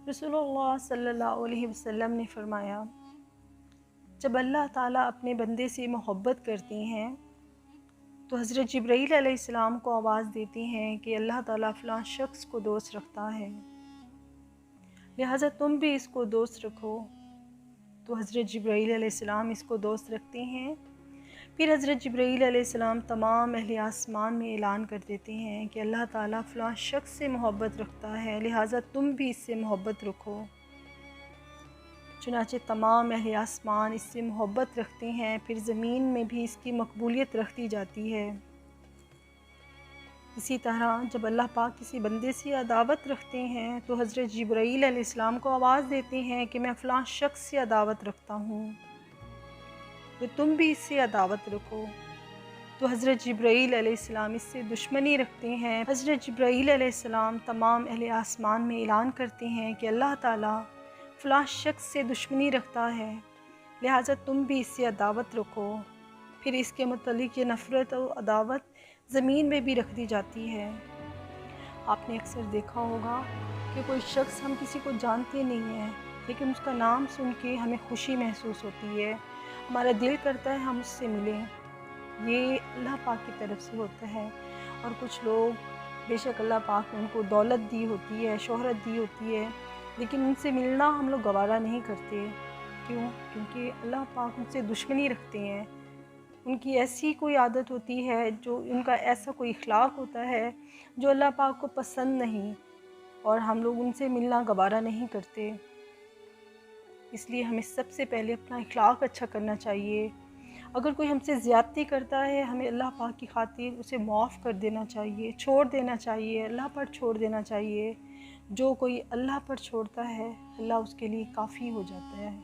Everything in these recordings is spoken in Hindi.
रसूलुल्लाह सल्लल्लाहु अलैहि वसल्लम ने फ़रमाया, जब अल्लाह ताला अपने बंदे से मोहब्बत करती हैं तो हज़रत जिब्राईल अलैहिस्सलाम को आवाज़ देती हैं कि अल्लाह ताला फ़लाँ शख्स को दोस्त रखता है, लिहाजा तुम भी इसको दोस्त रखो। तो हज़रत जिब्राईल अलैहिस्सलाम इसको दोस्त रखते हैं। फिर हज़रत जिब्राईल अलैहिस्सलाम तमाम अहले आसमान में ऐलान कर देते हैं कि अल्लाह ताला फ़लाँ शख्स से मोहब्बत रखता है, लिहाजा तुम भी इससे मोहब्बत रखो। चुनांचे तमाम अहले आसमान इससे मोहब्बत रखते हैं, फिर ज़मीन में भी इसकी मकबूलियत रखती जाती है। इसी तरह जब अल्लाह पाक किसी बंदे से अदावत रखते हैं तो हज़रत जिब्राईल अलैहिस्सलाम को आवाज़ देते हैं कि मैं फ़लाँ शख्स से अदावत रखता हूँ, तो तुम भी इससे अदावत रखो। तो हज़रत जिब्राईल अलैहिस्सलाम इससे दुश्मनी रखते हैं। हज़रत जिब्राईल अलैहिस्सलाम तमाम अहले आसमान में ऐलान करते हैं कि अल्लाह ताला फ़लाँ शख्स से दुश्मनी रखता है, लिहाजा तुम भी इससे अदावत रखो। फिर इसके मुतल्लिक़ ये नफ़रत और अदावत ज़मीन में भी रख दी जाती है। आपने अक्सर देखा होगा कि कोई शख्स हम किसी को जानते नहीं हैं, लेकिन उसका नाम सुन के हमें खुशी महसूस होती है, हमारा दिल करता है हम उससे मिलें। ये अल्लाह पाक की तरफ से होता है। और कुछ लोग बेशक अल्लाह पाक ने उनको दौलत दी होती है, शोहरत दी होती है, लेकिन उनसे मिलना हम लोग गवारा नहीं करते। क्यों? क्योंकि अल्लाह पाक उनसे दुश्मनी रखते हैं। उनकी ऐसी कोई आदत होती है, जो उनका ऐसा कोई इखलाक होता है जो अल्लाह पाक को पसंद नहीं, और हम लोग उनसे मिलना गवारा नहीं करते। इसलिए हमें सबसे पहले अपना इखलाक अच्छा करना चाहिए। अगर कोई हमसे ज़्यादती करता है, हमें अल्लाह पाक की खातिर उसे माफ़ कर देना चाहिए, छोड़ देना चाहिए, अल्लाह पर छोड़ देना चाहिए। जो कोई अल्लाह पर छोड़ता है, अल्लाह उसके लिए काफ़ी हो जाता है।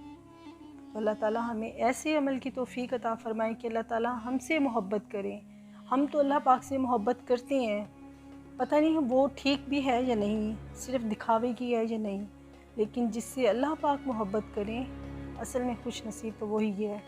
तो अल्लाह ताला हमें ऐसे अमल की तौफ़ीक अता फ़रमाए कि अल्लाह ताला हमसे मोहब्बत करें। हम तो अल्लाह पाक से मोहब्बत करते हैं, पता नहीं वो ठीक भी है या नहीं, सिर्फ़ दिखावे की है या नहीं, लेकिन जिससे अल्लाह पाक मोहब्बत करें, असल में खुश नसीब तो वही है।